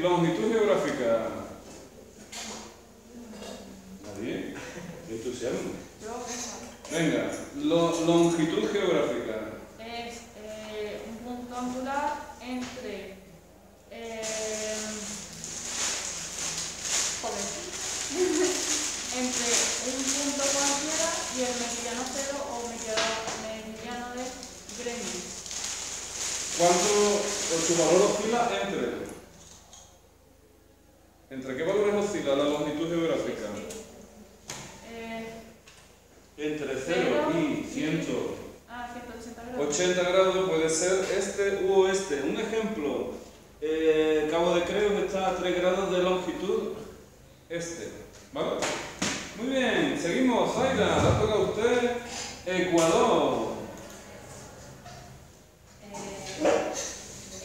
longitud geográfica. ¿Nadie? ¿Qué entusiasmo? Venga, longitud geográfica. Es un punto angular entre entre un punto cualquiera y el meridiano cero o meridiano de Greenwich. ¿Cuánto su valor oscila entre? ¿Entre qué valores oscila la longitud geográfica? Entre 0 y 180 grados. 80 grados puede ser este u oeste. Un ejemplo, Cabo de Creus está a 3 grados de longitud este. ¿Vale? Muy bien, seguimos. Zaira, la toca a usted. Ecuador.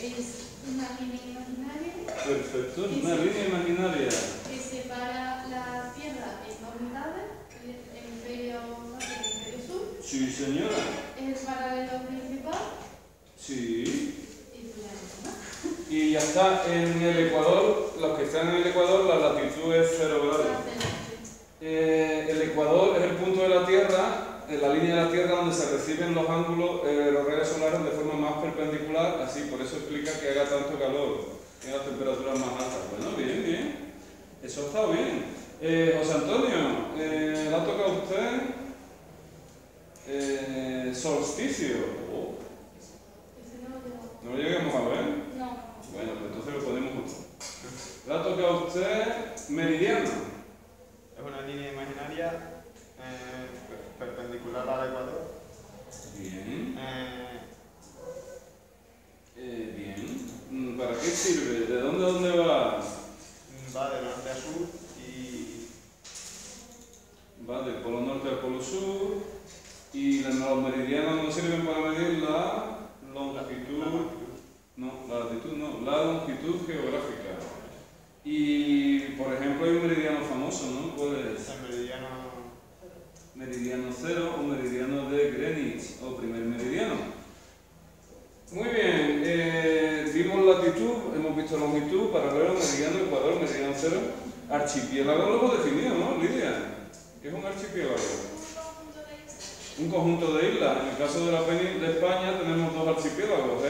Es una línea imaginaria. Perfecto, es una línea imaginaria. Que separa la Tierra en dos mitades, el hemisferio norte y el hemisferio sur. Sí, señora. Es el paralelo principal. Sí. Y pues ya no. Y ya está en el Ecuador, los que están en el Ecuador, la latitud es 0 grados. El Ecuador es el punto de la Tierra, en la línea de la Tierra donde se reciben los ángulos, los rayos solares de forma más perpendicular, así por eso explica que haga tanto calor, que las temperaturas más altas. Bueno, bien, bien. Eso está bien. José Antonio, ¿le ha tocado a usted? Solsticio. Oh. ¿No lo lleguemos a ver? No. Bueno, pues entonces lo ponemos justo. Le ha tocado a usted meridiano. Es una línea imaginaria perpendicular al Ecuador. Bien. Bien. ¿Para qué sirve? ¿De dónde a dónde va? Va de norte a sur y Va del polo norte al polo sur. Y los meridianos no sirven para medir la longitud. No, la latitud no, la longitud geográfica. Y, por ejemplo, hay un meridiano famoso, ¿no? ¿Cuál es? el meridiano. Meridiano cero o meridiano de Greenwich, o primer meridiano. Muy bien, vimos latitud, hemos visto longitud, paralelo, meridiano, ecuador, meridiano cero. Archipiélago lo hemos definido, ¿no, Lidia? ¿Qué es un archipiélago? Un conjunto de islas. En el caso de la península de España tenemos dos archipiélagos,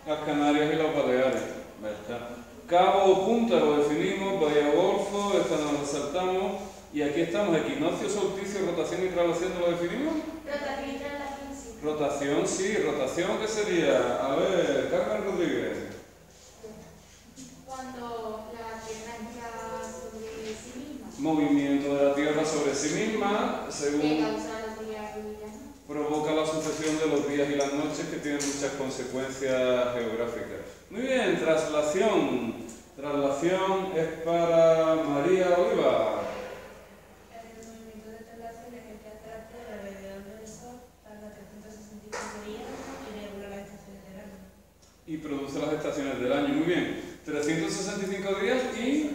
las Canarias y las Baleares. Ahí está. Cabo o punta lo definimos, bahía o golfo, esta nos la saltamos. Y aquí estamos, equinoccio, solsticio, rotación y traslación, ¿no lo definimos? Rotación y traslación, sí. Rotación, sí. ¿Rotación qué sería? A ver, Carmen Rodríguez. Cuando la Tierra gira sobre sí misma. Movimiento de la Tierra sobre sí misma, Que según causa los días y las noches. provoca la sucesión de los días y las noches, que tienen muchas consecuencias geográficas. Muy bien, traslación. Traslación es para María Oliva. El movimiento de traslación es el que hace la Tierra alrededor del Sol tarda 365 días y regula las estaciones del año. Y produce las estaciones del año. Muy bien, 365 días y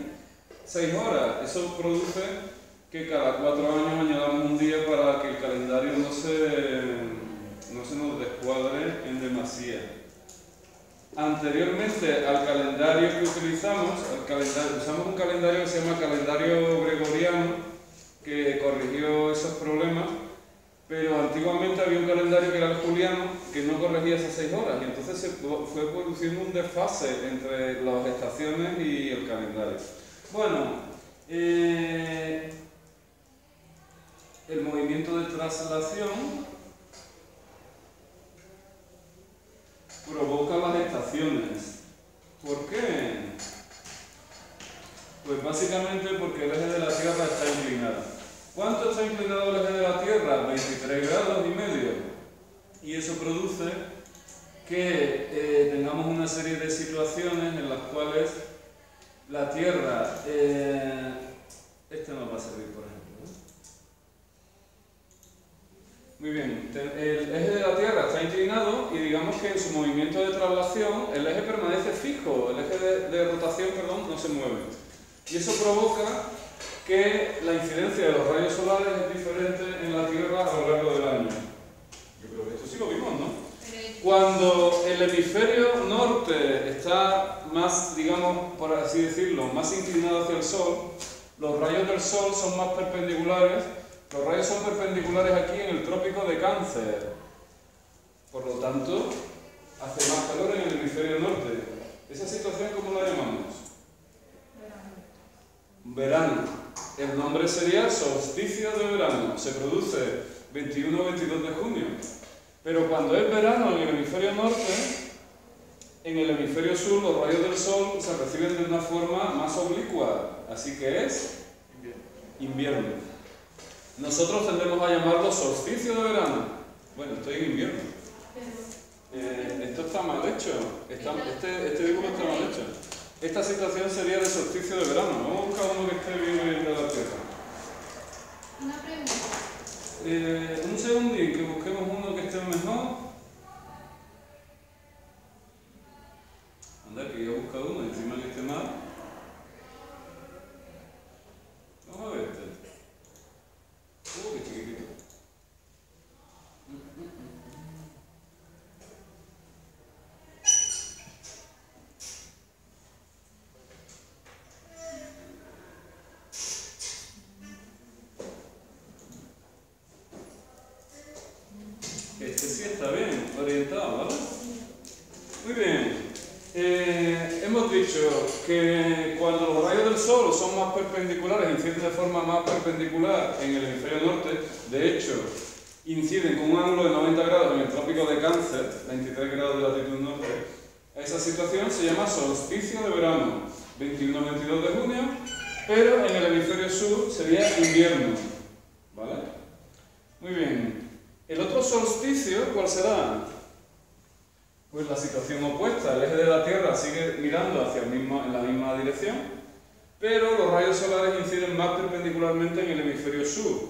6 horas. Eso produce que cada 4 años añadamos un día para que el calendario no se nos descuadre en demasía. Anteriormente al calendario que utilizamos, usamos un calendario que se llama calendario gregoriano, que corrigió esos problemas, pero antiguamente había un calendario que era el juliano, que no corregía esas 6 horas, y entonces se fue produciendo un desfase entre las estaciones y el calendario. Bueno, el movimiento de traslación provoca las estaciones. ¿Por qué? Pues básicamente porque el eje de la Tierra está inclinado. ¿Cuánto está inclinado el eje de la Tierra? 23 grados y medio. Y eso produce que tengamos una serie de situaciones en las cuales la Tierra, este nos va a servir por ejemplo, ¿no? Muy bien, el eje de la Tierra está inclinado y digamos que en su movimiento de traslación el eje permanece fijo, el eje de rotación, perdón, no se mueve. Y eso provoca que la incidencia de los rayos solares es diferente en la Tierra a lo largo del año. Yo creo que esto sí lo vimos, ¿no? Cuando el hemisferio norte está está más, digamos, por así decirlo, más inclinado hacia el Sol, los rayos del Sol son más perpendiculares. Los rayos son perpendiculares aquí en el trópico de Cáncer. Por lo tanto, hace más calor en el hemisferio norte. ¿Esa situación cómo la llamamos? Verano. El nombre sería solsticio de verano. Se produce 21 o 22 de junio. Pero cuando es verano en el hemisferio norte, en el hemisferio sur los rayos del Sol se reciben de una forma más oblicua. Así que es invierno. Nosotros tendemos a llamarlo solsticio de verano. Bueno, estoy en invierno. Esto está mal hecho. Este dibujo está mal hecho. Esta situación sería de solsticio de verano. Vamos a buscar uno que esté bien orientado a la Tierra. Una pregunta. Un segundín, que busquemos uno que esté mejor. Anda, que yo he buscado uno y encima que esté mal. Vamos a ver este. Qué chiquitito. Este sí está bien orientado, ¿vale? Muy bien. Hemos dicho que cuando los rayos del Sol son más perpendiculares, inciden de forma más perpendicular en el hemisferio norte, de hecho, inciden con un ángulo de 90 grados en el trópico de Cáncer, 23 grados de latitud norte. Esa situación se llama solsticio de verano, 21-22 de junio, pero en el hemisferio sur sería invierno, ¿vale? Muy bien. ¿El otro solsticio cuál será? Pues la situación opuesta. El eje de la Tierra sigue mirando en la misma dirección, pero los rayos solares inciden más perpendicularmente en el hemisferio sur.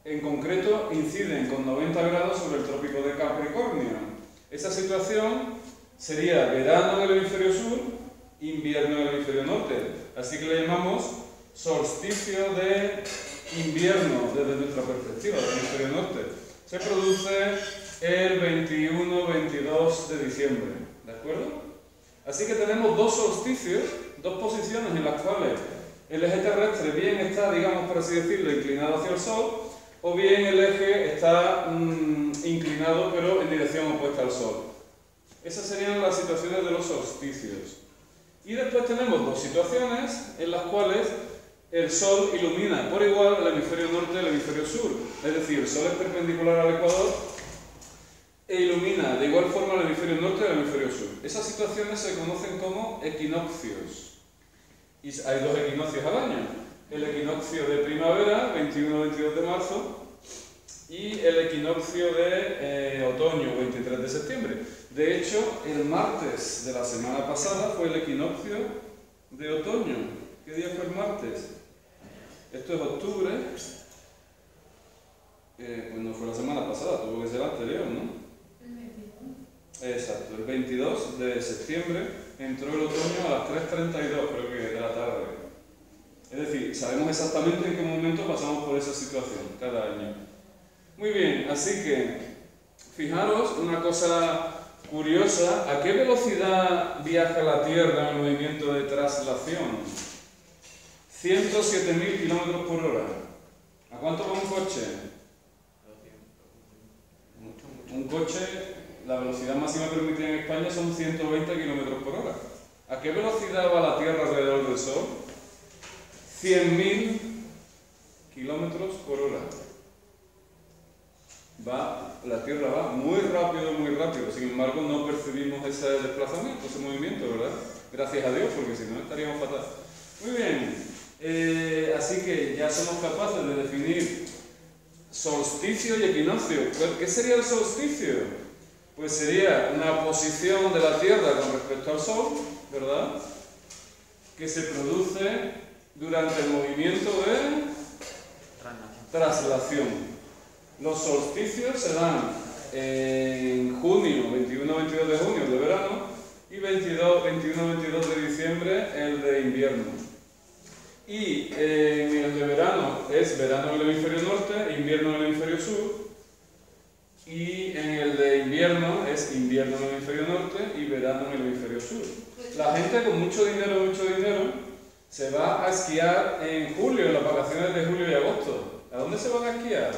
En concreto, inciden con 90 grados sobre el trópico de Capricornio. Esa situación sería verano en el hemisferio sur, invierno en el hemisferio norte. Así que le llamamos solsticio de invierno desde nuestra perspectiva del hemisferio norte. Se produce el 21-22 de diciembre, ¿de acuerdo? Así que tenemos dos solsticios, dos posiciones en las cuales el eje terrestre bien está, digamos por así decirlo, inclinado hacia el Sol, o bien el eje está inclinado pero en dirección opuesta al Sol. Esas serían las situaciones de los solsticios. Y después tenemos dos situaciones en las cuales el Sol ilumina por igual el hemisferio norte y el hemisferio sur. Es decir, el Sol es perpendicular al ecuador e ilumina de igual forma el hemisferio norte y el hemisferio sur. Esas situaciones se conocen como equinoccios. Y hay dos equinoccios al año. El equinoccio de primavera, 21-22 de marzo, y el equinoccio de otoño, 23 de septiembre. De hecho, el martes de la semana pasada fue el equinoccio de otoño. ¿Qué día fue el martes? Esto es octubre. Pues no fue la semana pasada, tuvo que ser la anterior, ¿no? Exacto, el 22 de septiembre entró el otoño a las 3:32, creo que de la tarde. Es decir, sabemos exactamente en qué momento pasamos por esa situación cada año. Muy bien, así que fijaros una cosa curiosa: ¿a qué velocidad viaja la Tierra en el movimiento de traslación? 107.000 km por hora. ¿A cuánto va un coche? Un coche, la velocidad máxima permitida en España son 120 km por hora. ¿A qué velocidad va la Tierra alrededor del Sol? 100.000 km por hora. La Tierra va muy rápido, sin embargo no percibimos ese desplazamiento, ese movimiento, ¿verdad? Gracias a Dios, porque si no estaríamos fatal. Muy bien, así que ya somos capaces de definir solsticio y equinoccio. ¿Qué sería el solsticio? Pues sería una posición de la Tierra con respecto al Sol, ¿verdad? Que se produce durante el movimiento de traslación. Los solsticios se dan en junio, 21-22 de junio, el de verano, y 21-22 de diciembre, el de invierno. Y en el de verano es verano en el hemisferio norte, invierno en el hemisferio sur, y en el de invierno es invierno en el hemisferio norte y verano en el hemisferio sur. La gente con mucho dinero, se va a esquiar en julio, en las vacaciones de julio y agosto. ¿A dónde se van a esquiar?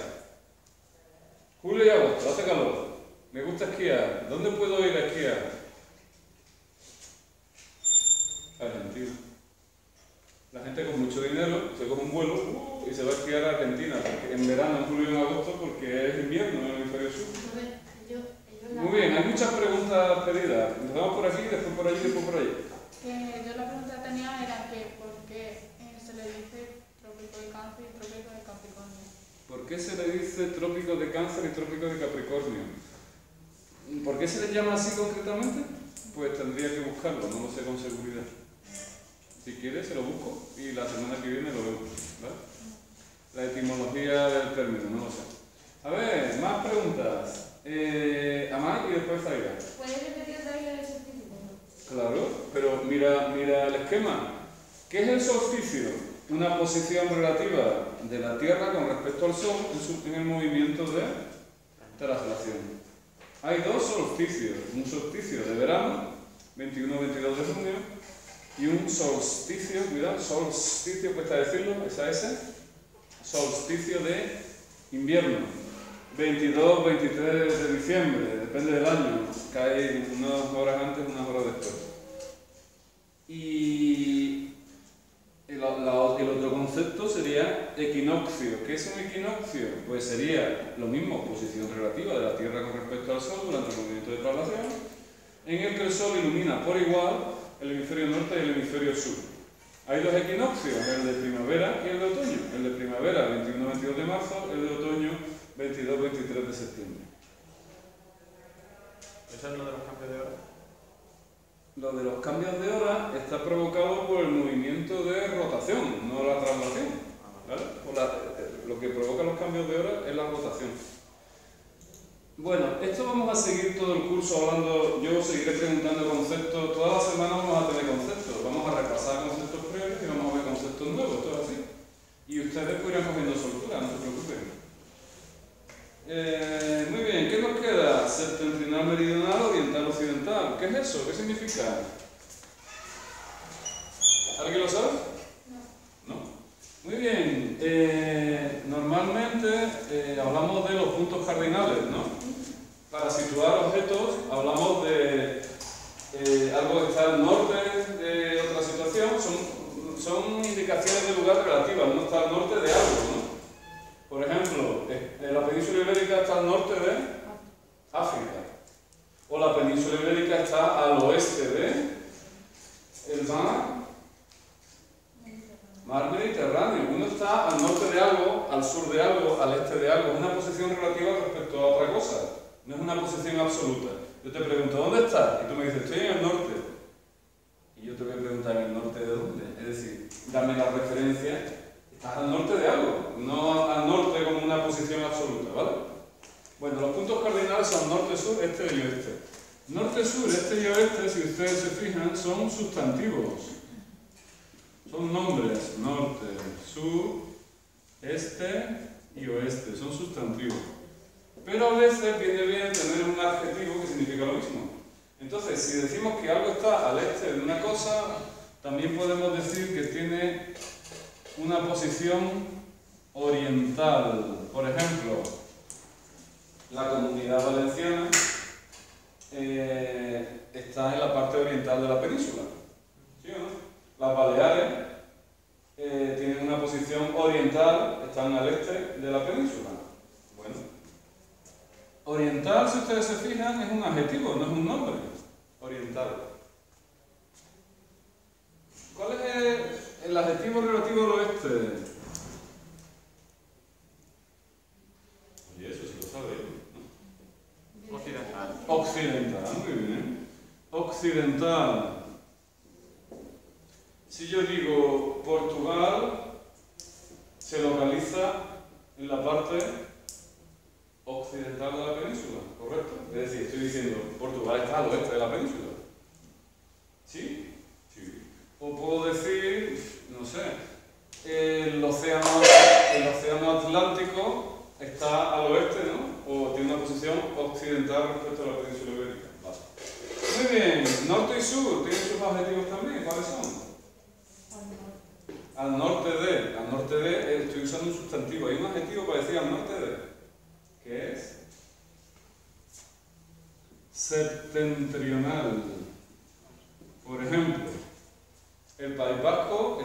Julio y agosto, hace calor. Me gusta esquiar. ¿Dónde puedo ir a esquiar? Argentina. La gente con mucho dinero se coge un vuelo y se va a esquiar a Argentina, porque en verano, en julio y en agosto, porque es invierno en el hemisferio sur. Muy bien, hay muchas preguntas pedidas. Empezamos por aquí, después por allí, después por allí. Yo la pregunta que tenía era que por qué se le dice trópico de Cáncer y trópico de Capricornio. ¿Por qué se le dice trópico de Cáncer y trópico de Capricornio? ¿Por qué se les llama así concretamente? Pues tendría que buscarlo, no lo sé con seguridad. Si quieres se lo busco y la semana que viene lo vemos, ¿vale? La etimología del término, no lo sé. A ver, más preguntas. Amar y después Zaira. ¿Puedes repetir otra vez el solsticio? Claro, pero mira el esquema. ¿Qué es el solsticio? Una posición relativa de la Tierra con respecto al Sol en el movimiento de traslación. Hay dos solsticios, un solsticio de verano, 21-22 de junio, y un solsticio, cuidado, solsticio, cuesta decirlo, esa S, solsticio de invierno, 22-23 de diciembre, depende del año, cae unas horas antes, unas horas después. Y el otro concepto sería equinoccio. ¿Qué es un equinoccio? Pues sería lo mismo, posición relativa de la Tierra con respecto al Sol durante el movimiento de traslación, en el que el Sol ilumina por igual el hemisferio norte y el hemisferio sur. Hay dos equinoccios, el de primavera y el de otoño. El de primavera, 21-22 de marzo, el de otoño, 22-23 de septiembre. ¿Eso es lo de los cambios de hora? Lo de los cambios de hora está provocado por el movimiento de rotación, no la traslación, ¿vale? Lo que provoca los cambios de hora es la rotación. Bueno, esto vamos a seguir todo el curso hablando, yo seguiré preguntando conceptos, toda la semana vamos a tener conceptos, vamos a repasar conceptos previos y vamos a ver conceptos nuevos, esto es así. Y ustedes irán cogiendo soltura, no se preocupen. Muy bien, ¿qué nos queda? Septentrional, meridional, oriental, occidental. ¿Qué es eso? ¿Qué significa? ¿Alguien lo sabe? No. Muy bien. Normalmente hablamos de los puntos cardinales, ¿no? Para situar objetos hablamos de algo que está al norte de otra situación. Son indicaciones de lugar relativas, no está al norte de algo, ¿no? Por ejemplo, la península ibérica está al norte de África, o la península ibérica está al oeste de el mar Mediterráneo. Uno está al norte de algo, al sur de algo, al este de algo. Es una posición relativa respecto a otra cosa, no es una posición absoluta. Yo te pregunto, ¿dónde estás? Y tú me dices, estoy en el norte. Y yo te voy a preguntar, ¿en el norte de dónde? Es decir, dame la referencia. Estás al norte de algo, no al norte como una posición absoluta, ¿vale? Bueno, los puntos cardinales son norte, sur, este y oeste. Norte, sur, este y oeste, si ustedes se fijan, son sustantivos. Son nombres, norte, sur, este y oeste, son sustantivos. Pero a veces viene bien tener un adjetivo que significa lo mismo. Entonces, si decimos que algo está al este de una cosa, también podemos decir que tiene una posición oriental. Por ejemplo, la Comunidad Valenciana está en la parte oriental de la península, ¿sí o no? Las Baleares tienen una posición oriental, están al este de la península. Bueno, oriental, si ustedes se fijan, es un adjetivo, no es un nombre. Oriental. ¿Cuál es el adjetivo relativo al oeste? Oye, eso sí lo sabe, ¿no? Occidental. Occidental, muy bien. Occidental. Si yo digo Portugal, se localiza en la parte occidental de la península, ¿correcto? Es decir, estoy diciendo Portugal está al oeste de la península. ¿Sí? Sí. O puedo decir, no sé, el océano Atlántico está al oeste, ¿no? O tiene una posición occidental respecto a la península ibérica. Vale. Muy bien, norte y sur tienen sus adjetivos ¿cuáles son? Al norte de. Al norte de, estoy usando un sustantivo. Hay un adjetivo para decir al norte de. ¿Qué es? Septentrional. Por ejemplo, el País Vasco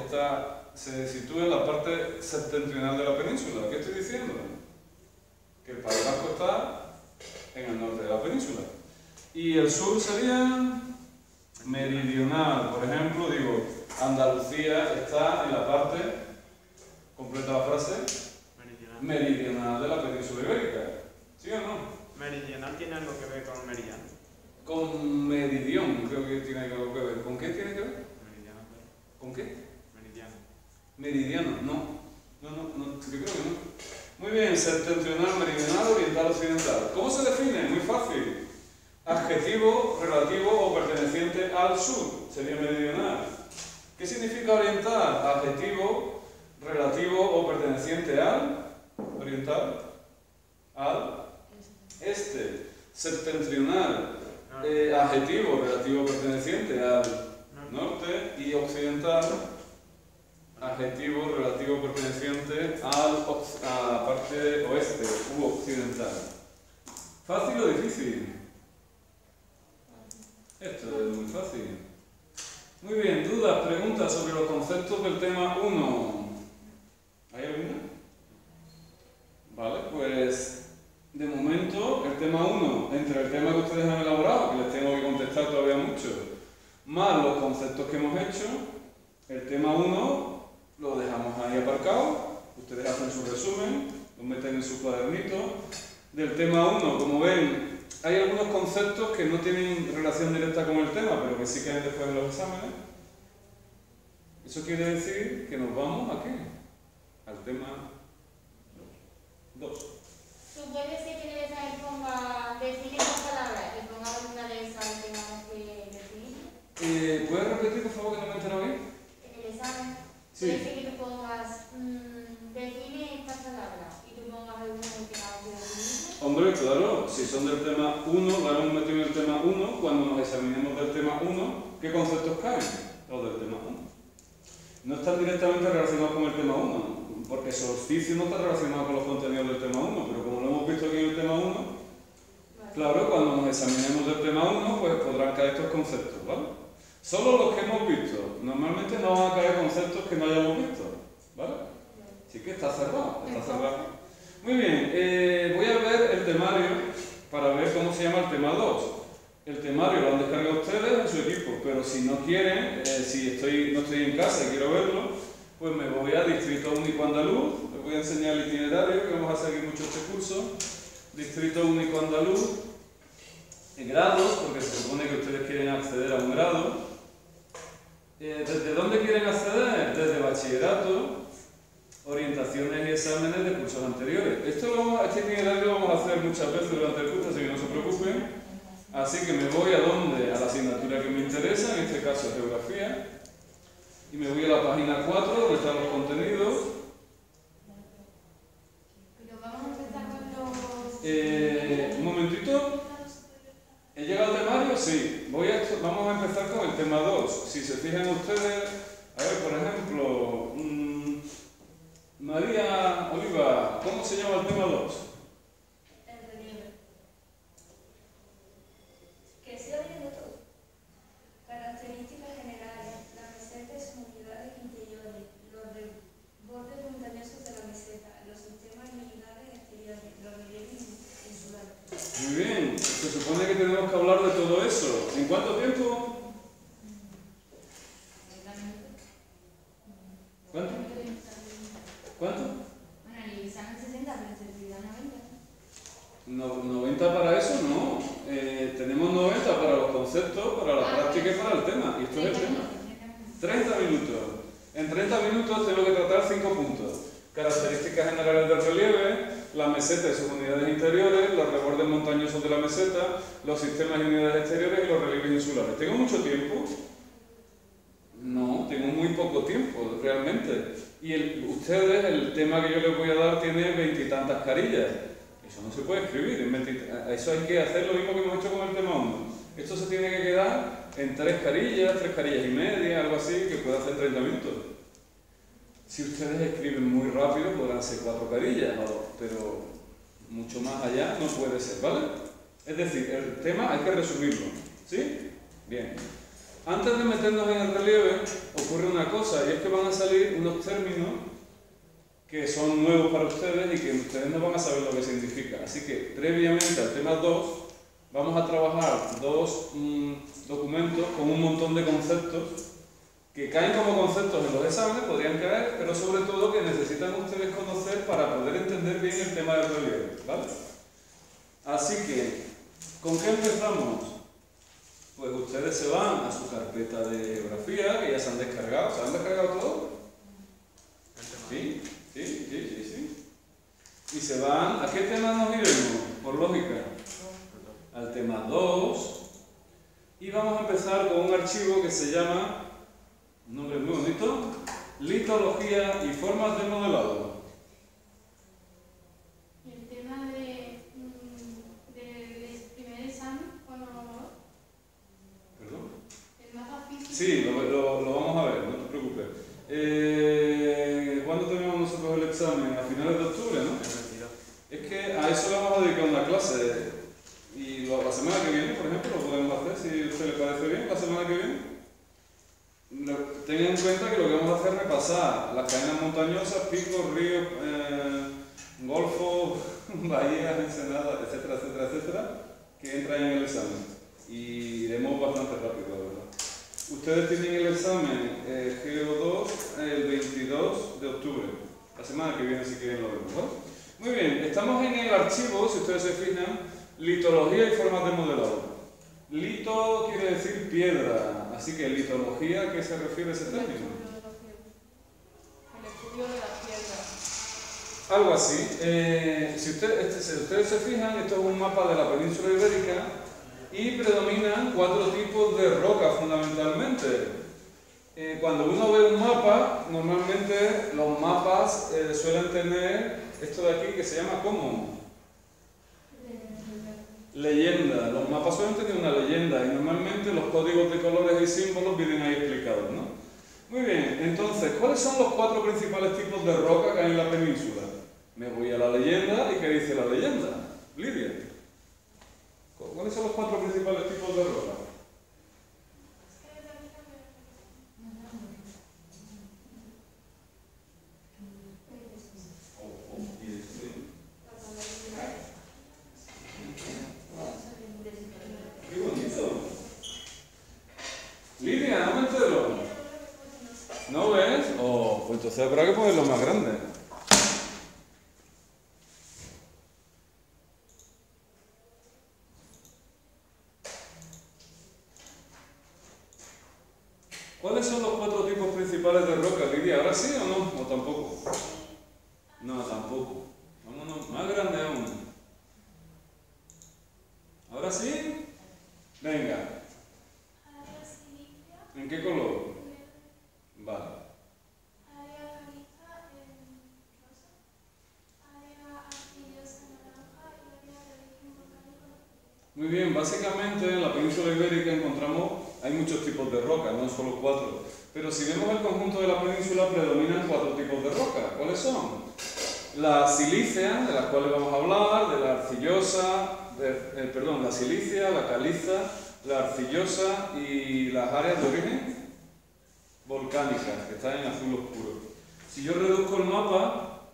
se sitúa en la parte septentrional de la península. ¿Qué estoy diciendo? Que el País Vasco está en el norte de la península. Y el sur sería meridional. Por ejemplo, digo, Andalucía está en la parte, completa la frase, meridional de la península ibérica. ¿Sí o no? Meridional tiene algo que ver con meridiano. Con meridión creo que tiene algo que ver. ¿Con qué tiene que ver? Meridiano. ¿Con qué? Meridiano. Meridiano, no, yo creo que no. Muy bien, septentrional, meridional, oriental, occidental. ¿Cómo se define? Muy fácil. Adjetivo relativo o perteneciente al sur, sería meridional. ¿Qué significa oriental? Adjetivo relativo o perteneciente al oriental, al este. Septentrional, adjetivo relativo o perteneciente al norte, y occidental, adjetivo relativo perteneciente a la parte oeste u occidental. ¿Fácil o difícil? Esto es muy fácil. Muy bien, dudas, preguntas sobre los conceptos del tema 1. ¿Hay alguna? Vale, pues de momento el tema 1, entre el tema que ustedes han elaborado, que les tengo que contestar todavía mucho, más los conceptos que hemos hecho, el tema 1 lo dejamos ahí aparcado, ustedes hacen su resumen, lo meten en su cuadernito. Del tema 1, como ven, hay algunos conceptos que no tienen relación directa con el tema, pero que sí que hay después de los exámenes. Eso quiere decir que nos vamos ¿a qué? Al tema 2. ¿Tú puedes decir que en el examen ponga definir las palabras y ponga alguna de esas que tengamos que definir? ¿Puedes repetir, por favor, que no me he enterado bien? En el examen, Sí. puede ser que tú pongas define estas palabras y tú pongas alguna que tengamos que definir. Hombre, claro, si son del tema 1, lo hemos metido en el tema 1, cuando nos examinemos del tema 1, ¿qué conceptos caen? Los del tema 1. No están directamente relacionados con el tema 1, porque solsticio no está relacionado con los contenidos del tema 1, pero como lo hemos visto aquí en el tema 1, claro, cuando nos examinemos del tema 1, pues podrán caer estos conceptos, ¿vale? Solo los que hemos visto. Normalmente no van a caer conceptos que no hayamos visto, ¿vale? Así que está cerrado, está cerrado. Muy bien, voy a ver el temario para ver cómo se llama el tema 2. El temario lo han descargado ustedes en su equipo, pero si no quieren, si no estoy en casa y quiero verlo, pues me voy a Distrito Único Andaluz. Les voy a enseñar el itinerario, que vamos a seguir mucho este curso. Distrito Único Andaluz, grados, porque se supone que ustedes quieren acceder a un grado. ¿Desde dónde quieren acceder? Desde bachillerato, orientaciones y exámenes de cursos anteriores. Este itinerario lo vamos a hacer muchas veces durante el curso, así que no se preocupen. Así que me voy a dónde? A la asignatura que me interesa, en este caso geografía. Y me voy a la página 4, donde están los contenidos. Pero vamos a empezar con los... Un momentito. ¿He llegado al temario? Sí. Vamos a empezar con el tema 2. Si se fijan ustedes, a ver, por ejemplo, María Oliva, ¿cómo se llama el tema 2? El relieve. Que se oye de todo. Características generales. La meseta y sus unidades interiores. Los bordes montañosos de la meseta. Los sistemas lineares exteriores. Los relieves insulares. Muy bien. Se supone que tenemos que hablar de todo eso. ¿En cuánto tiempo? ¿Cuánto? ¿Cuánto? Bueno, el examen 60, pero en certificado 90. 90 para eso, no. Tenemos 90 para los conceptos, para la práctica y para el tema. Y esto es el tema. 30 minutos. En 30 minutos tengo que tratar 5 puntos. Características generales del relieve, la meseta y sus unidades interiores, los rebordes montañosos de la meseta, los sistemas y unidades exteriores y los relieves insulares. ¿Tengo mucho tiempo? No, tengo muy poco tiempo, realmente. Y ustedes, el tema que yo les voy a dar tiene 20 y tantas carillas. Eso no se puede escribir. Eso hay que hacer lo mismo que hemos hecho con el tema 1. Esto se tiene que quedar en 3 carillas y media, algo así, que puede hacer 30 minutos. Si ustedes escriben muy rápido, podrán ser 4 carillas, pero mucho más allá no puede ser, ¿vale? Es decir, el tema hay que resumirlo, ¿sí? Bien. Antes de meternos en el relieve, ocurre una cosa, y es que van a salir unos términos que son nuevos para ustedes y que ustedes no van a saber lo que significa. Así que, previamente al tema 2, vamos a trabajar 2 documentos con un montón de conceptos que caen como conceptos en los exámenes, podrían caer, pero sobre todo que necesitan ustedes conocer para poder entender bien el tema del relieve, ¿vale? Así que, ¿con qué empezamos? Pues ustedes se van a su carpeta de geografía, que ya se han descargado. ¿Se han descargado todo? ¿Sí? ¿Sí? Y se van... ¿A qué tema nos iremos? Por lógica. Al tema 2. Y vamos a empezar con un archivo que se llama... Un nombre muy bonito. Litología y formas de modelado. ¿Y el tema del primer examen, cuándo lo vamos a ver? ¿Perdón? El mapa físico. Sí, lo vamos a ver, no te preocupes. ¿Cuándo tenemos nosotros el examen? A finales de octubre, ¿no? Es que a eso le vamos a dedicar una clase. Y la semana que viene, por ejemplo, lo podemos hacer, si a usted le parece bien, la semana que viene. Tengan en cuenta que lo que vamos a hacer es repasar las cadenas montañosas, picos, ríos, golfos, bahías, ensenadas, etcétera, que entran en el examen. Y iremos bastante rápido, la verdad. Ustedes tienen el examen GO2 el 22 de octubre, la semana que viene, si quieren lo vemos, ¿vale? Muy bien, estamos en el archivo, si ustedes se fijan, litología y formas de modelado. Lito quiere decir piedra, así que litología, ¿a qué se refiere ese término? El estudio de la piedra. Algo así. Si ustedes se fijan, esto es un mapa de la península ibérica y predominan 4 tipos de rocas fundamentalmente. Cuando uno ve un mapa, normalmente los mapas suelen tener esto de aquí que se llama ¿cómo? Leyenda. Los mapas suelen tener una leyenda y normalmente los códigos de colores y símbolos vienen ahí explicados, ¿no? Muy bien, entonces, ¿cuáles son los 4 principales tipos de roca que hay en la península? Me voy a la leyenda y ¿qué dice la leyenda? Lidia. ¿Cuáles son los 4 principales tipos de roca? ¡Qué bonito! Lidia, no me entero. ¿No ves? Oh, pues entonces habrá que ponerlo más grande. ¿Cuáles son los 4 tipos principales de roca, Lidia? ¿Ahora sí o no? ¿O tampoco? No, tampoco. Vámonos, más grande aún. ¿Ahora sí? Venga. ¿En qué color? Vale. Muy bien, básicamente en la península ibérica hay muchos tipos de roca, no solo 4. Pero si vemos el conjunto de la península, predominan 4 tipos de roca. ¿Cuáles son? La silícea, de las cuales vamos a hablar, de la arcillosa, la silicia, la caliza, la arcillosa y las áreas de origen volcánicas, que están en azul oscuro. Si yo reduzco el mapa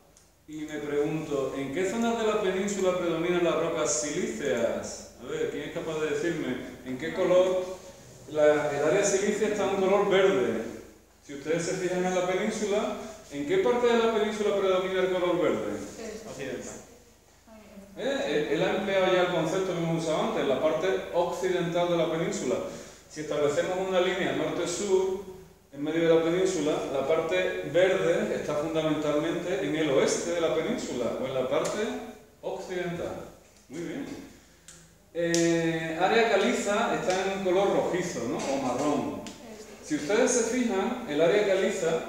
y me pregunto, ¿en qué zonas de la península predominan las rocas silíceas? A ver, ¿quién es capaz de decirme en qué color? El área silícea está en un color verde. Si ustedes se fijan en la península, ¿en qué parte de la península predomina el color verde? Occidental. Él ha empleado ya el concepto que hemos usado antes, la parte occidental de la península. Si establecemos una línea norte-sur en medio de la península, la parte verde está fundamentalmente en el oeste de la península o en la parte occidental. Muy bien. Área caliza está en color rojizo, ¿no? O marrón. Si ustedes se fijan, el área caliza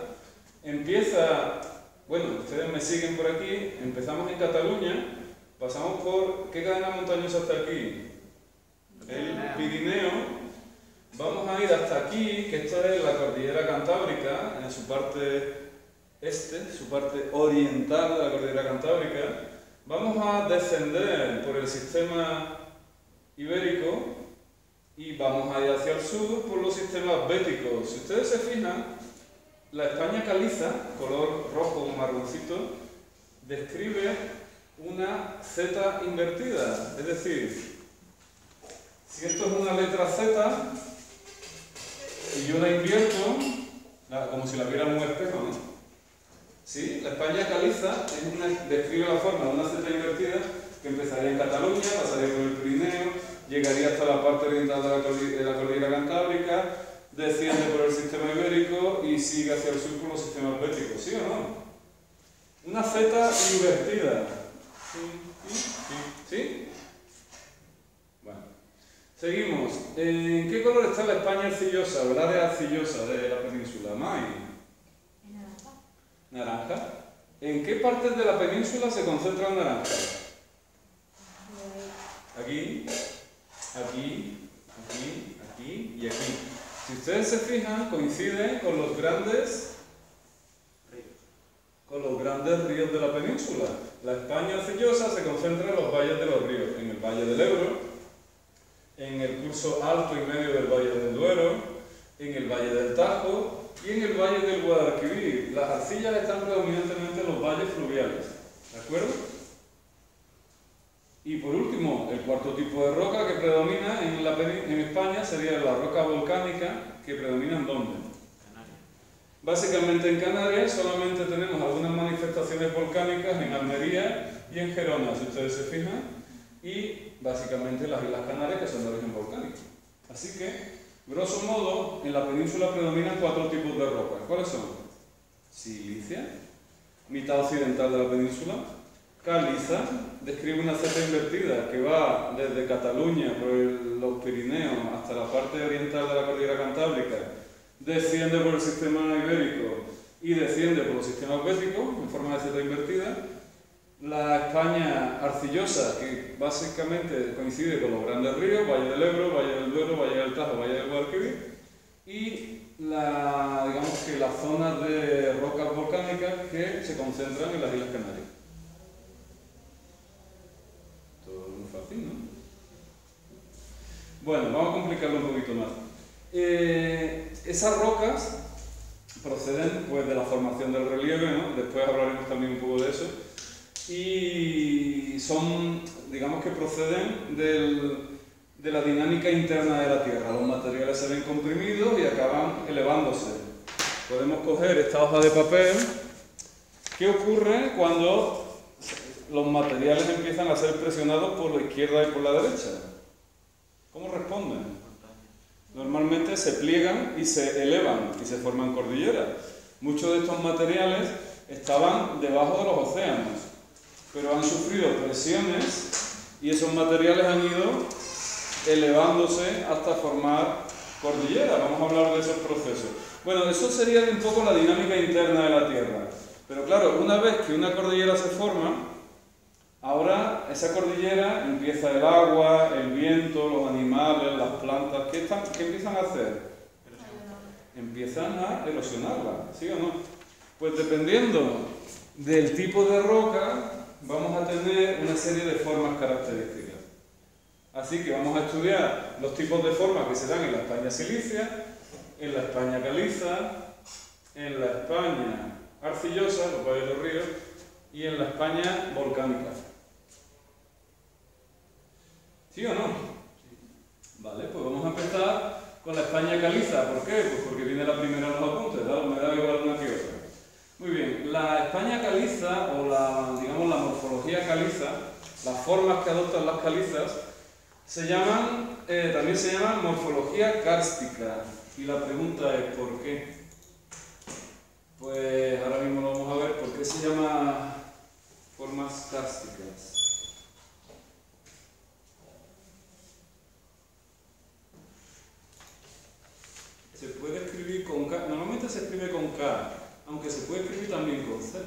empieza, bueno, ustedes me siguen por aquí, empezamos en Cataluña, pasamos por, ¿qué cadena montañosa está aquí? el Pirineo. Vamos a ir hasta aquí, que esto es la cordillera Cantábrica, en su parte este, su parte oriental de la cordillera Cantábrica. Vamos a descender por el sistema ibérico y vamos a ir hacia el sur por los sistemas béticos. Si ustedes se fijan, la España caliza, color rojo o marroncito, describe una Z invertida. Es decir, si esto es una letra Z y yo la invierto, como si la viera en un espejo, ¿no? ¿Sí? La España caliza describe la forma de una Z invertida que empezaría en Cataluña, pasaría por el Pirineo, llegaría hasta la parte oriental de la cordillera Cantábrica, desciende por el sistema ibérico y sigue hacia el sur por los sistemas béticos. ¿Sí o no? Una Z invertida. ¿Sí? Bueno. Seguimos. ¿En qué color está la España arcillosa, o el área arcillosa de la península? Mai. Naranja. ¿En qué partes de la península se concentra el naranja? Aquí, aquí, aquí, aquí y aquí. Si ustedes se fijan, coinciden con los grandes ríos de la península. La España arcillosa se concentra en los valles de los ríos, en el Valle del Ebro, en el curso alto y medio del Valle del Duero, en el Valle del Tajo y en el Valle del Guadalquivir. Las arcillas están predominantemente en los valles fluviales, ¿de acuerdo? Y por último, el cuarto tipo de roca que predomina en España sería la roca volcánica, que predomina ¿en dónde? Básicamente en Canarias solamente tenemos algunas manifestaciones volcánicas en Almería y en Gerona, si ustedes se fijan, y básicamente las Islas Canarias, que son de origen volcánico. Así que, grosso modo, en la península predominan 4 tipos de rocas. ¿Cuáles son? Silicia, mitad occidental de la península. Caliza, describe una Z invertida que va desde Cataluña por los Pirineos hasta la parte oriental de la cordillera Cantábrica, desciende por el sistema ibérico y desciende por los sistemas béticos en forma de Z invertida. La España arcillosa, que básicamente coincide con los grandes ríos, Valle del Ebro, Valle del Duero, Valle del Tajo, Valle del Guadalquivir, y digamos que las zonas de rocas volcánicas que se concentran en las Islas Canarias. Todo muy fácil, ¿no? Bueno, vamos a complicarlo un poquito más. Esas rocas proceden pues, de la formación del relieve, ¿no? Después hablaremos también un poco de eso. Y son, digamos que proceden de la dinámica interna de la Tierra. Los materiales se ven comprimidos y acaban elevándose. Podemos coger esta hoja de papel. ¿Qué ocurre cuando los materiales empiezan a ser presionados por la izquierda y por la derecha? ¿Cómo responden? Normalmente se pliegan y se elevan y se forman cordilleras. Muchos de estos materiales estaban debajo de los océanos, pero han sufrido presiones y esos materiales han ido elevándose hasta formar cordilleras. Vamos a hablar de esos procesos. Bueno, eso sería un poco la dinámica interna de la Tierra. Pero claro, una vez que una cordillera se forma, ahora esa cordillera empieza el agua, el viento, los animales, las plantas. ¿Qué empiezan a hacer? Empiezan a erosionarla, ¿sí o no? Pues dependiendo del tipo de roca, vamos a tener una serie de formas características. Así que vamos a estudiar los tipos de formas que se dan en la España silicia, en la España caliza, en la España arcillosa, los valles de los ríos, y en la España volcánica. ¿Sí o no? Vale, pues vamos a empezar con la España caliza. ¿Por qué? Pues porque viene la primera en los apuntes, ¿verdad? Me da igual una que otra. Muy bien, la España caliza, o digamos la morfología caliza, las formas que adoptan las calizas, también se llaman morfología kárstica. Y la pregunta es ¿por qué? Pues ahora mismo lo vamos a ver. ¿Por qué se llama formas kársticas? Se puede escribir con K, normalmente se escribe con K, aunque se puede escribir también con C.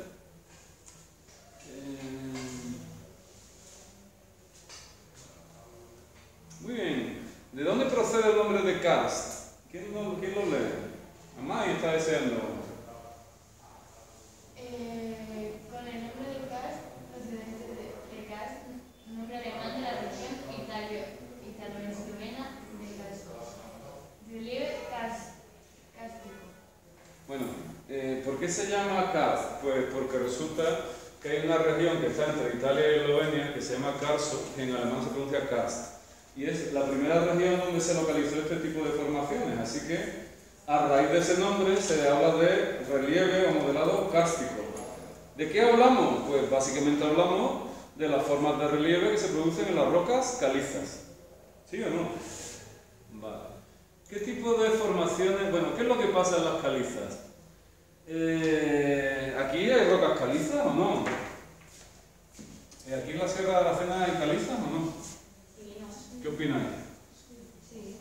Muy bien, caliza deseando? Con el nombre de karst, procedente de karst, nombre alemán de la región italo-eslovena de karst. Relieve kárstico. Bueno, ¿por qué se llama karst? Pues porque resulta que hay una región que está entre Italia y Eslovenia que se llama Carso, que en alemán se pronuncia karst. Y es la primera región donde se localizó este tipo de formaciones, así que a raíz de ese nombre se habla de relieve o modelado kárstico. ¿De qué hablamos? Pues básicamente hablamos de las formas de relieve que se producen en las rocas calizas. ¿Sí o no? Vale. ¿Qué tipo de formaciones? Bueno, ¿qué es lo que pasa en las calizas? ¿Aquí hay rocas calizas o no? ¿Aquí en la Sierra de Aracena hay calizas o no? Sí, no. ¿Qué opináis? Sí.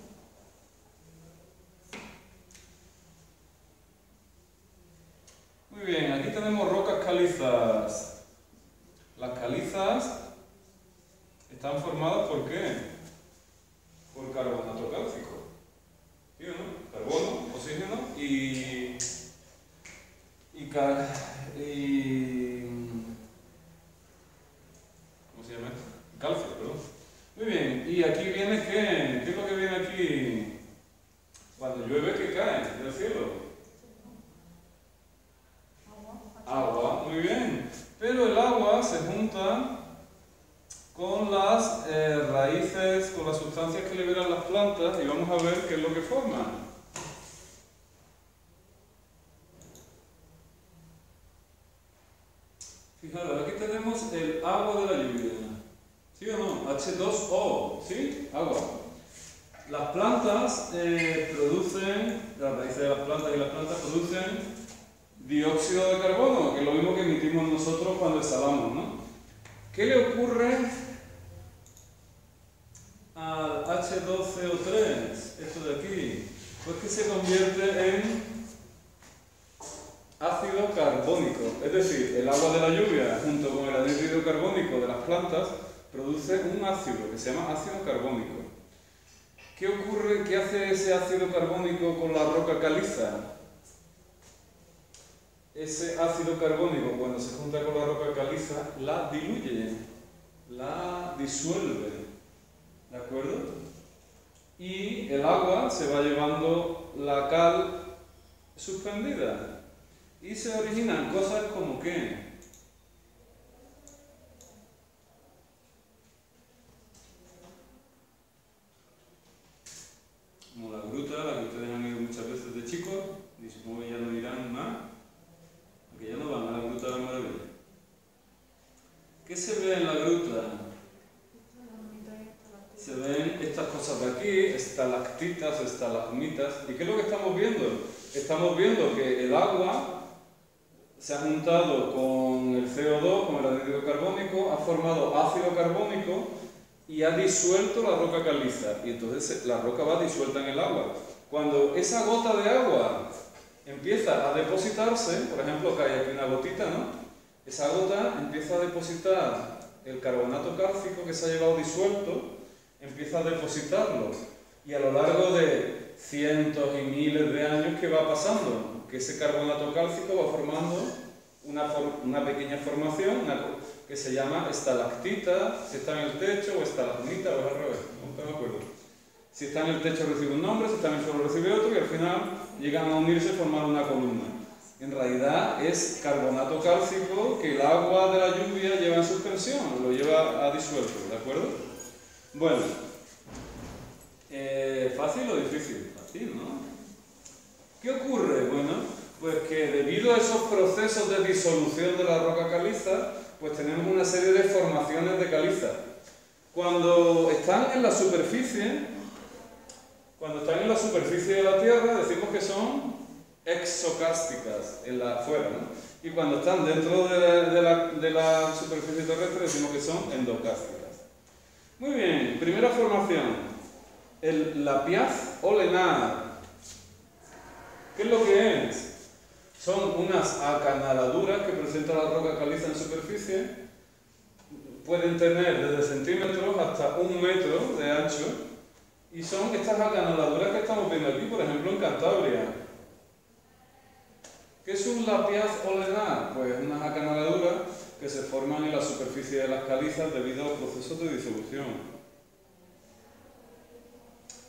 Muy bien, aquí tenemos rocas calizas. Las calizas están formadas ¿por qué? Por carbonato cálcico. ¿Sí o no? Carbono, oxígeno y ¿cómo se llama esto? Calcio, perdón. Muy bien, y aquí viene ¿qué? ¿Qué es lo que viene aquí? Cuando llueve, ¿qué cae del cielo? Agua, muy bien. Pero el agua se junta con las raíces, con las sustancias que liberan las plantas y vamos a ver qué es lo que forman. Fijaros, aquí tenemos el agua de la lluvia. ¿Sí o no? H2O, ¿sí? Agua. Las plantas producen, las raíces de las plantas y las plantas producen dióxido de carbono, que es lo mismo que emitimos nosotros cuando exhalamos, ¿no? ¿Qué le ocurre al H2CO3, esto de aquí? Pues que se convierte en ácido carbónico, es decir, el agua de la lluvia junto con el anhídrido carbónico de las plantas produce un ácido que se llama ácido carbónico. ¿Qué ocurre? ¿Qué hace ese ácido carbónico con la roca caliza? Ese ácido carbónico, cuando se junta con la roca caliza, la diluye, la disuelve, ¿de acuerdo? Y el agua se va llevando la cal suspendida y se originan cosas como ¿qué? Como la gruta, a la que ustedes han ido muchas veces de chicos, y supongo que ya no irán más. Que ya no van a la Gruta de la Maravilla. ¿Qué se ve en la gruta? Se ven estas cosas de aquí, estalactitas, estalagmitas. ¿Y qué es lo que estamos viendo? Estamos viendo que el agua se ha juntado con el CO2, con el anhídrido carbónico, ha formado ácido carbónico y ha disuelto la roca caliza. Y entonces la roca va disuelta en el agua. Cuando esa gota de agua empieza a depositarse, por ejemplo, cae aquí una gotita, ¿no? Esa gota empieza a depositar el carbonato cálcico que se ha llevado disuelto, empieza a depositarlo. Y a lo largo de cientos y miles de años, ¿qué va pasando? Que ese carbonato cálcico va formando una pequeña formación que se llama estalactita, si está en el techo, o estalagmita, o es al revés, no me acuerdo. Si está en el techo recibe un nombre, si está en el suelo recibe otro y al final llegan a unirse y formar una columna. En realidad es carbonato cálcico que el agua de la lluvia lleva en suspensión, lo lleva a disuelto, ¿de acuerdo? Bueno, ¿fácil o difícil? Fácil, ¿no? ¿Qué ocurre? Bueno, pues que debido a esos procesos de disolución de la roca caliza, pues tenemos una serie de formaciones de caliza. Cuando están en la superficie de la Tierra decimos que son exocársticas, fuera, ¿no? Y cuando están dentro de la superficie terrestre decimos que son endocársticas. Muy bien, primera formación, el lapiaz olenar. ¿Qué es lo que es? Son unas acanaladuras que presenta la roca caliza en superficie, pueden tener desde centímetros hasta 1 metro de ancho. Y son estas acanaladuras que estamos viendo aquí, por ejemplo, en Cantabria. ¿Qué es un lapiaz olenar? Pues unas acanaladuras que se forman en la superficie de las calizas debido a los procesos de disolución.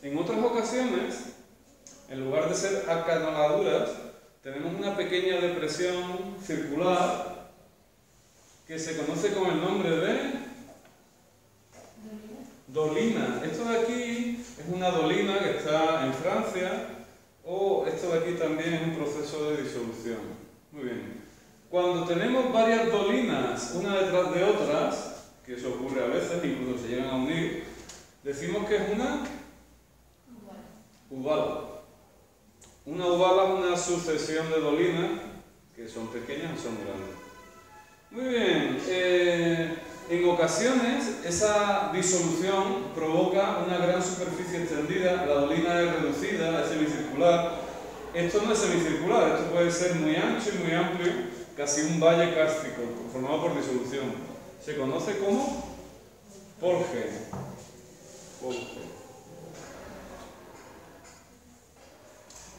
En otras ocasiones, en lugar de ser acanaladuras, tenemos una pequeña depresión circular que se conoce con el nombre de dolina. Esto de aquí es una dolina que está en Francia, o esto de aquí también es un proceso de disolución. Muy bien. Cuando tenemos varias dolinas una detrás de otras, que eso ocurre a veces, incluso se llegan a unir, decimos que es una ubala. Una ubala es una sucesión de dolinas que son pequeñas o son grandes. Muy bien. En ocasiones esa disolución provoca una gran superficie extendida, la dolina es reducida, es semicircular. Esto no es semicircular, esto puede ser muy ancho y muy amplio, casi un valle kárstico, formado por disolución. Se conoce como polje.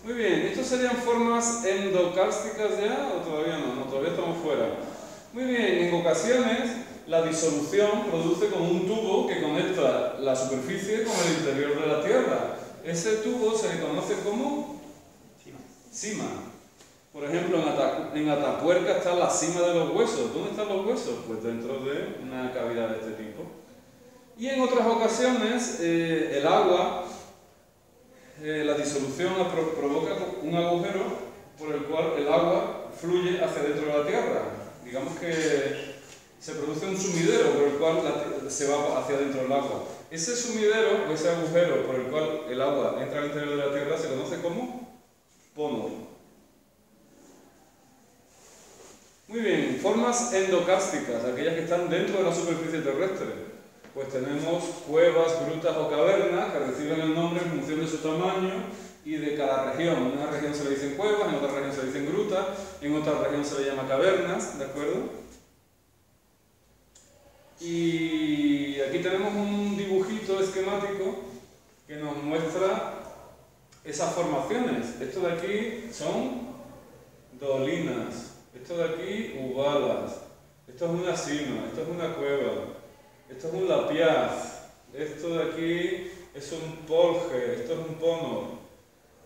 Muy bien, ¿estos serían formas endokársticas ya o todavía no? No, todavía estamos fuera. Muy bien, en ocasiones la disolución produce como un tubo que conecta la superficie con el interior de la Tierra. Ese tubo se le conoce como sima. Por ejemplo, en Atapuerca está la cima de los huesos. ¿Dónde están los huesos? Pues dentro de una cavidad de este tipo. Y en otras ocasiones, el agua, la disolución provoca un agujero por el cual el agua fluye hacia dentro de la Tierra. Digamos que se produce un sumidero por el cual se va hacia dentro del agua. Ese sumidero o ese agujero por el cual el agua entra al interior de la Tierra se conoce como pónor. Muy bien, formas endokársticas, aquellas que están dentro de la superficie terrestre. Pues tenemos cuevas, grutas o cavernas que reciben el nombre en función de su tamaño y de cada región. En una región se le dicen cuevas, en otra región se le dicen grutas, en otra región se le llama cavernas, ¿de acuerdo? Y aquí tenemos un dibujito esquemático que nos muestra esas formaciones. Esto de aquí son dolinas, esto de aquí ubalas, esto es una sima, esto es una cueva, esto es un lapiaz, esto de aquí es un polje, esto es un pónor.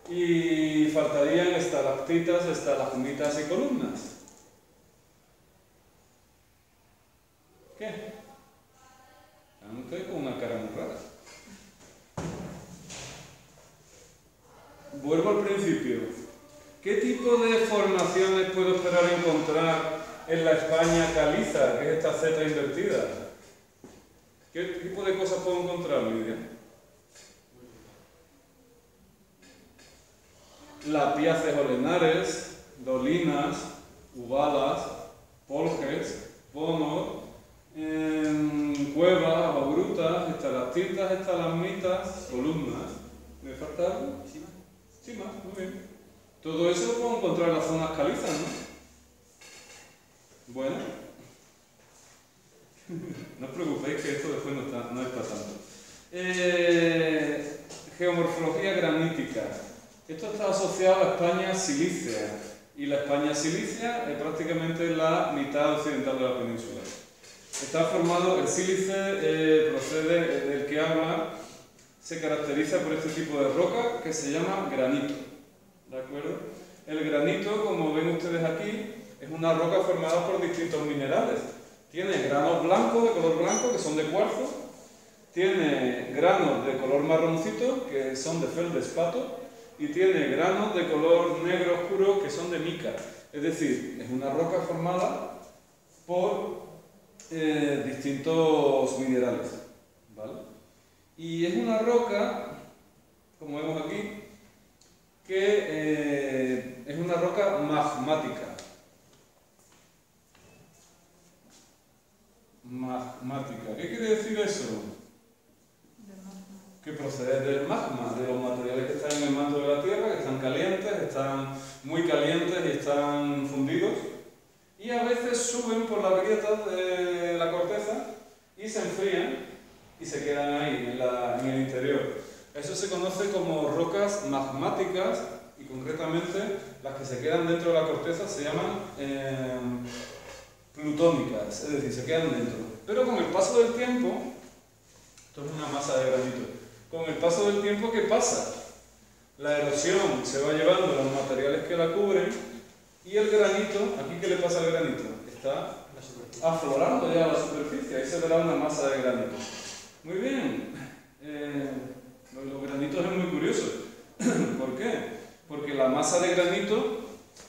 Y faltarían estalactitas, estalagmitas y columnas. ¿Qué? Estoy con una cara muy rara. Vuelvo al principio. ¿Qué tipo de formaciones puedo esperar encontrar en la España caliza, que es esta Z invertida? ¿Qué tipo de cosas puedo encontrar, Lidia? Lapiaces olenares, dolinas, ubalas, poljes, pónor, cuevas o grutas, estalactitas, estalagmitas, columnas. ¿Me falta algo? Sima, muy bien. Todo eso lo puedo encontrar en las zonas calizas, ¿no? Bueno. No os preocupéis que esto después no es para tanto. Geomorfología granítica. Esto está asociado a la España silícea. Y la España silícea es prácticamente la mitad occidental de la península. Está formado, el sílice procede del que habla, se caracteriza por este tipo de roca que se llama granito. ¿De acuerdo? El granito, como ven ustedes aquí, es una roca formada por distintos minerales. Tiene granos blancos, de color blanco, que son de cuarzo. Tiene granos de color marroncito, que son de feldespato. Y tiene granos de color negro oscuro, que son de mica. Es decir, es una roca formada por distintos minerales. ¿Vale? Y es una roca, como vemos aquí, que es una roca magmática. Magmática. ¿Qué quiere decir eso? Que procede del magma, de los materiales que están en el manto de la Tierra, que están calientes, están muy calientes y están fundidos. Y a veces suben por las grietas de la corteza y se enfrían y se quedan ahí, en el interior. Eso se conoce como rocas magmáticas y concretamente las que se quedan dentro de la corteza se llaman plutónicas, es decir, se quedan dentro. Pero con el paso del tiempo, esto es una masa de granito, con el paso del tiempo, ¿qué pasa? La erosión se va llevando los materiales que la cubren y el granito, ¿aquí qué le pasa al granito? Está aflorando ya la superficie, ahí se verá una masa de granito. Muy bien, los granitos es muy curioso. ¿Por qué? Porque la masa de granito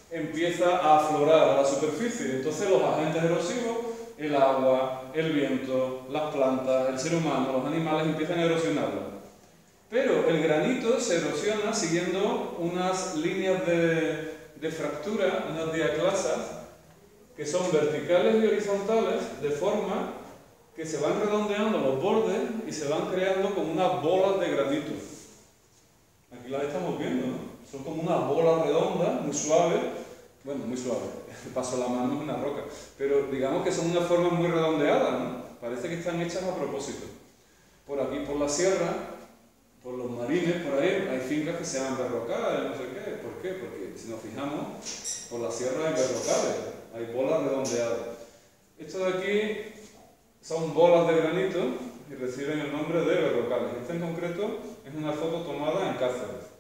empieza a aflorar a la superficie, entonces los agentes erosivos, el agua, el viento, las plantas, el ser humano, los animales empiezan a erosionarlo. Pero el granito se erosiona siguiendo unas líneas de fractura, unas diaclasas, que son verticales y horizontales, de forma que se van redondeando los bordes y se van creando como unas bolas de granito. Aquí las estamos viendo, ¿no? Son como unas bolas redondas, muy suaves. Bueno, muy suaves, paso la mano, es una roca. Pero digamos que son unas formas muy redondeadas, ¿no? Parece que están hechas a propósito. Por aquí, por la sierra, por los marines, por ahí, hay fincas que se llaman berrocales, no sé qué. ¿Por qué? Porque si nos fijamos, por la sierra hay berrocales, hay bolas redondeadas. Esto de aquí son bolas de granito y reciben el nombre de berrocales. Este en concreto es una foto tomada en Cáceres.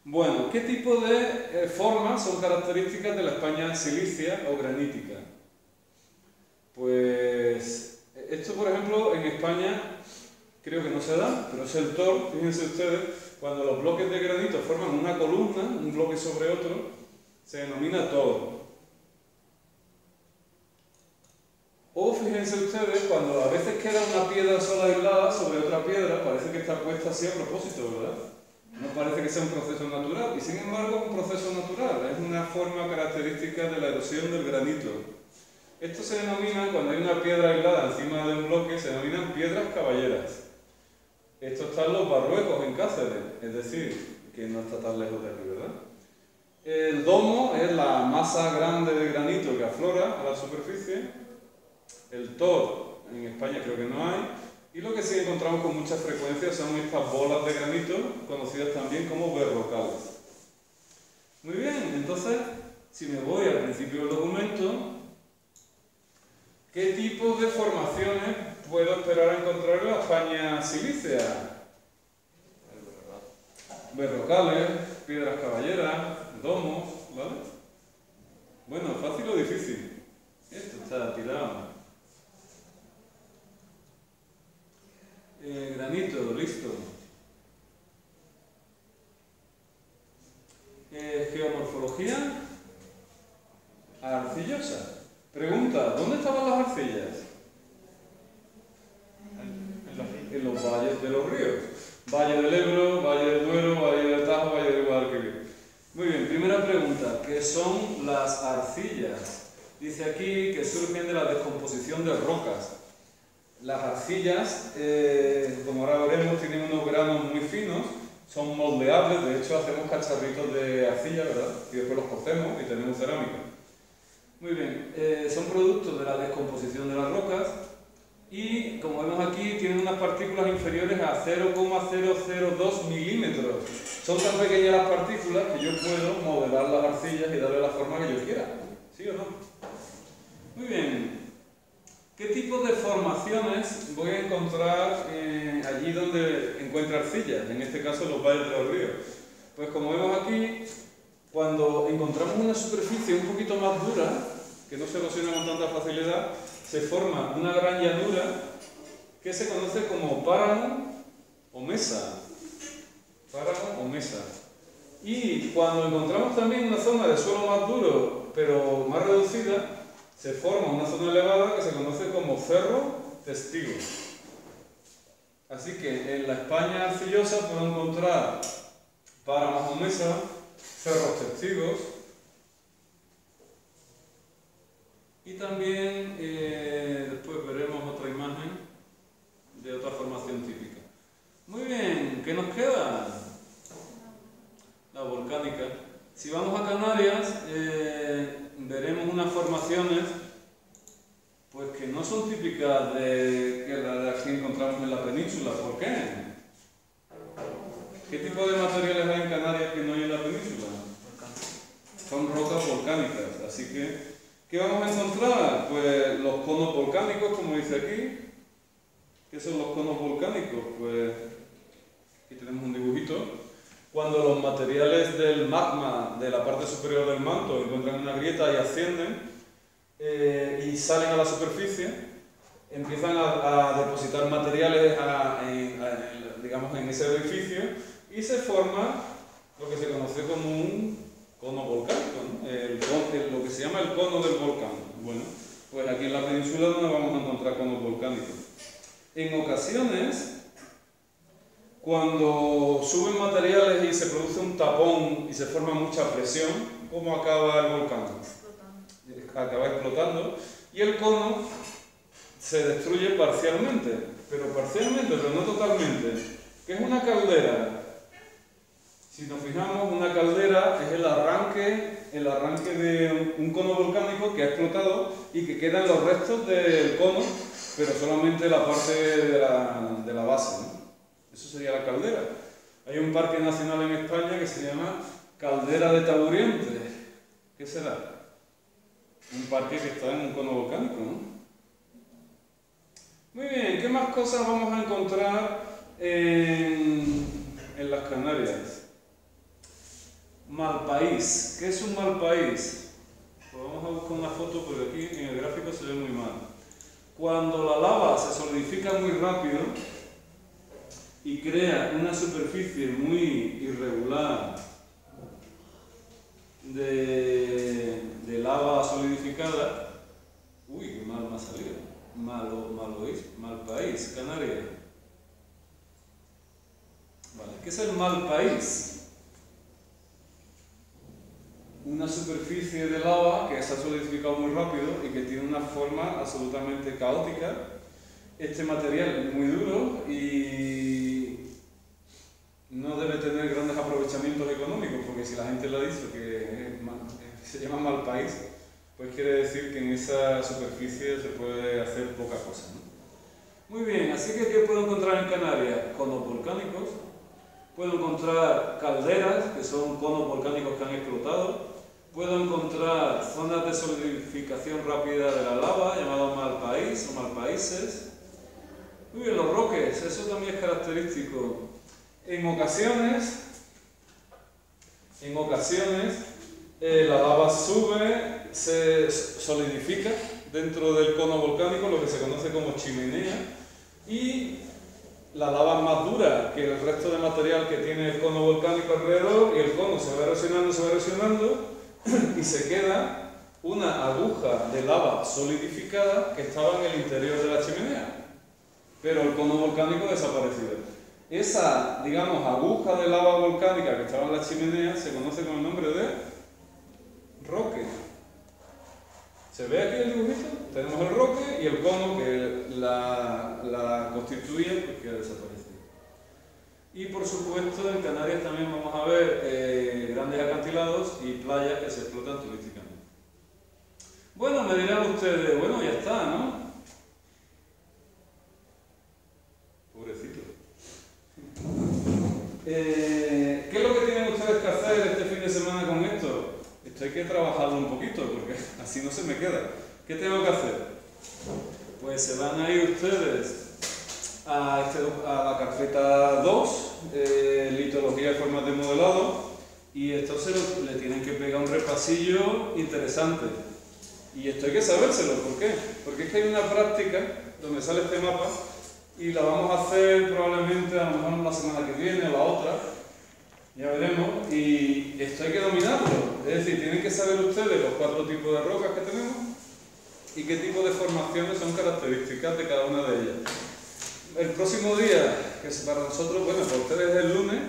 Bueno, ¿qué tipo de formas son características de la España silicia o granítica? Pues esto, por ejemplo, en España creo que no se da, pero es el tor. Fíjense ustedes, cuando los bloques de granito forman una columna, un bloque sobre otro, se denomina tor. O fíjense ustedes, cuando a veces queda una piedra sola aislada sobre otra piedra, parece que está puesta así a propósito, ¿verdad? No parece que sea un proceso natural, y sin embargo es un proceso natural, es una forma característica de la erosión del granito. Esto se denomina, cuando hay una piedra aislada encima de un bloque, se denominan piedras caballeras. Esto está en los Barruecos, en Cáceres, es decir, que no está tan lejos de aquí, ¿verdad? El domo es la masa grande de granito que aflora a la superficie. El tor, en España creo que no hay. Y lo que sí encontramos con mucha frecuencia son estas bolas de granito, conocidas también como berrocales. Muy bien, entonces, si me voy al principio del documento, ¿qué tipo de formaciones puedo esperar encontrar en la España silícea? Berrocales, piedras caballeras, domos, ¿vale? Bueno, ¿fácil o difícil? Esto está tirado. Granito, listo. Geomorfología arcillosa. Pregunta, ¿dónde estaban las arcillas? En los valles de los ríos. Valle del Ebro, Valle del Duero, Valle del Tajo, Valle del Guadalquivir. Muy bien, primera pregunta, ¿qué son las arcillas? Dice aquí que surgen de la descomposición de rocas. Las arcillas, como ahora veremos, tienen unos granos muy finos, son moldeables, de hecho hacemos cacharritos de arcilla, ¿verdad? Y después los cocemos y tenemos cerámica. Muy bien, son productos de la descomposición de las rocas y, como vemos aquí, tienen unas partículas inferiores a 0,002 milímetros. Son tan pequeñas las partículas que yo puedo modelar las arcillas y darle la forma que yo quiera. ¿Sí o no? Muy bien. ¿Qué tipo de formaciones voy a encontrar allí donde encuentro arcillas? En este caso, los valles de los ríos. Pues como vemos aquí, cuando encontramos una superficie un poquito más dura, que no se erosiona con tanta facilidad, se forma una gran llanura que se conoce como páramo o mesa. Páramo o mesa. Y cuando encontramos también una zona de suelo más duro, pero más reducida, se forma una zona elevada que se conoce como cerro testigo. Así que en la España arcillosa puedo encontrar páramos o mesas, cerros testigos y también después veremos otra imagen de otra formación típica. Muy bien, ¿qué nos queda? La volcánica. Si vamos a Canarias, veremos unas formaciones pues que no son típicas de las que encontramos en la península. ¿Por qué? ¿Qué tipo de materiales hay en Canarias que no hay en son rocas volcánicas. Así que, ¿qué vamos a encontrar? Pues los conos volcánicos, como dice aquí. ¿Qué son los conos volcánicos? Pues aquí tenemos un dibujito. Cuando los materiales del magma de la parte superior del manto encuentran una grieta y ascienden y salen a la superficie, empiezan a depositar materiales digamos, en ese edificio y se forma lo que se conoce como un cono volcánico, ¿no? Lo que se llama el cono del volcán. Bueno, pues aquí en la península no nos vamos a encontrar conos volcánicos. En ocasiones, cuando suben materiales y se produce un tapón y se forma mucha presión, ¿cómo acaba el volcán? Acaba explotando y el cono se destruye parcialmente, pero no totalmente. ¿Qué es una caldera? Si nos fijamos, una caldera es el arranque de un cono volcánico que ha explotado y que quedan los restos del cono, pero solamente la parte de la base, ¿no? Eso sería la caldera. Hay un parque nacional en España que se llama Caldera de Taburiente. ¿Qué será? Un parque que está en un cono volcánico, ¿no? Muy bien, ¿qué más cosas vamos a encontrar en las Canarias? Malpaís. ¿Qué es un malpaís? Pues vamos a buscar una foto porque aquí en el gráfico se ve muy mal. Cuando la lava se solidifica muy rápido y crea una superficie muy irregular de lava solidificada. Uy, qué mal me ha salido. Malpaís, Canarias. Vale, ¿qué es el malpaís? Una superficie de lava que se ha solidificado muy rápido y que tiene una forma absolutamente caótica. Este material es muy duro y no debe tener grandes aprovechamientos económicos, porque si la gente le ha dicho que se llama mal país, pues quiere decir que en esa superficie se puede hacer poca cosa, ¿no? Muy bien, así que ¿qué puedo encontrar en Canarias? Conos volcánicos, puedo encontrar calderas, que son conos volcánicos que han explotado, puedo encontrar zonas de solidificación rápida de la lava, llamadas malpaís o malpaíses. Muy bien, los roques, eso también es característico. En ocasiones la lava sube, se solidifica dentro del cono volcánico, lo que se conoce como chimenea, y la lava es más dura que el resto de material que tiene el cono volcánico alrededor, y el cono se va erosionando, y se queda una aguja de lava solidificada que estaba en el interior de la chimenea. Pero el cono volcánico ha desaparecido. Esa, digamos, aguja de lava volcánica que estaba en la chimenea se conoce con el nombre de roque. ¿Se ve aquí el dibujito? Tenemos el roque y el cono que la constituye, porque ha desaparecido. Y por supuesto en Canarias también vamos a ver grandes acantilados y playas que se explotan turísticamente. Bueno, me dirán ustedes, bueno, ya está, ¿no? Pobrecito. ¿Qué es lo que tienen ustedes que hacer este fin de semana con esto? Esto hay que trabajarlo un poquito porque así no se me queda. ¿Qué tengo que hacer? Pues se van a ir ustedes a la carpeta 2, litología y formas de modelado, y esto le tienen que pegar un repasillo interesante. Y esto hay que sabérselo, ¿por qué? Porque es que hay una práctica donde sale este mapa y la vamos a hacer probablemente a lo mejor la semana que viene o la otra, ya veremos, y esto hay que dominarlo, es decir, tienen que saber ustedes los 4 tipos de rocas que tenemos y qué tipo de formaciones son características de cada una de ellas. El próximo día, que es para nosotros, bueno, para ustedes es el lunes,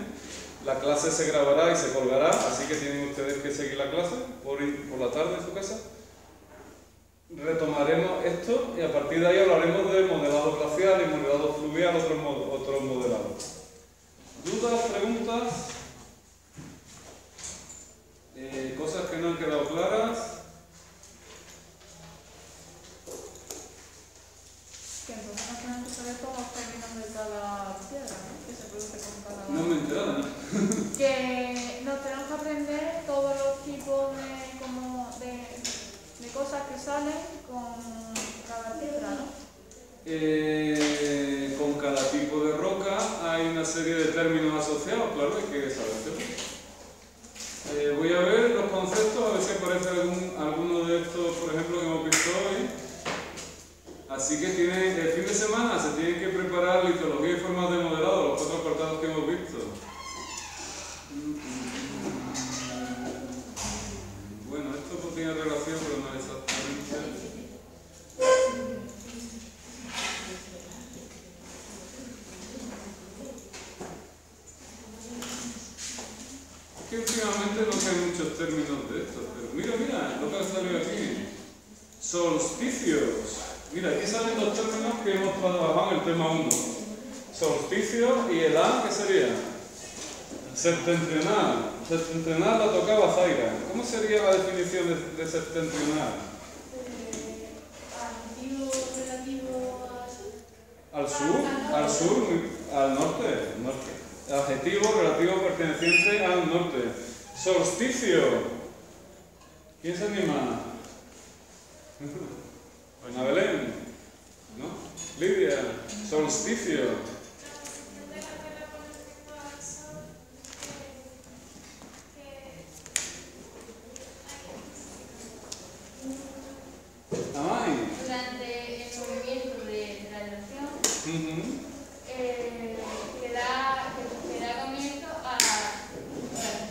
la clase se grabará y se colgará, así que tienen ustedes que seguir la clase por la tarde en su casa. Retomaremos esto y a partir de ahí hablaremos de modelado glacial y modelado fluvial, otros modelados. ¿Dudas, preguntas? ¿Cosas que no han quedado claras? Que entonces no tenemos que saber todos los términos de cada piedra, ¿no? Que se produce con cada... No me he enterado, ¿no? Que nos tenemos que aprender todos los tipos de Con cada tipo de roca hay una serie de términos asociados, claro, hay que saberlo. Voy a ver los conceptos, a ver si aparece alguno de estos, por ejemplo, que hemos visto hoy. Así que el fin de semana se tienen que preparar litología y formas de modelado, los 4 apartados que hemos visto. Bueno, esto pues tiene relación, pero no exactamente. Que últimamente no sé muchos términos de estos, pero mira, lo que salió aquí. Solsticios. Mira, aquí salen 2 términos que hemos trabajado en el tema 1. Solsticio y el A, ¿qué sería? Septentrional. Septentrional la tocaba Zaira. ¿Cómo sería la definición de septentrional? Adjetivo relativo Al sur, al norte. Adjetivo relativo perteneciente al norte. Solsticio. ¿Quién se anima? Ana Belén. ¿No? Lidia. Solsticio. Amai. Durante el movimiento de traslación, Ujú. que da comienzo a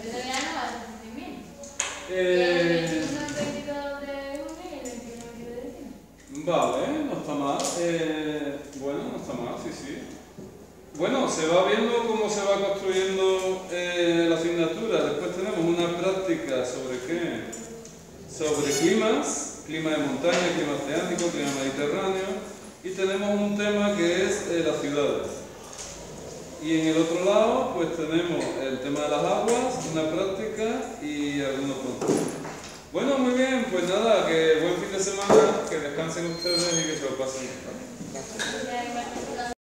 el verano al sentimiento. El 21 y 22 de junio y el 21 y 22 de diciembre. Vale, no está mal. Bueno, no está mal, sí. Bueno, se va viendo cómo se va construyendo la asignatura. Después tenemos una práctica sobre qué? Sobre climas, clima de montaña, clima oceánico, clima mediterráneo. Y tenemos un tema que es las ciudades. Y en el otro lado, pues tenemos el tema de las aguas, una práctica y algunos conceptos. Bueno, muy bien, pues nada, que buen fin de semana, que descansen ustedes y que se lo pasen. Ya hay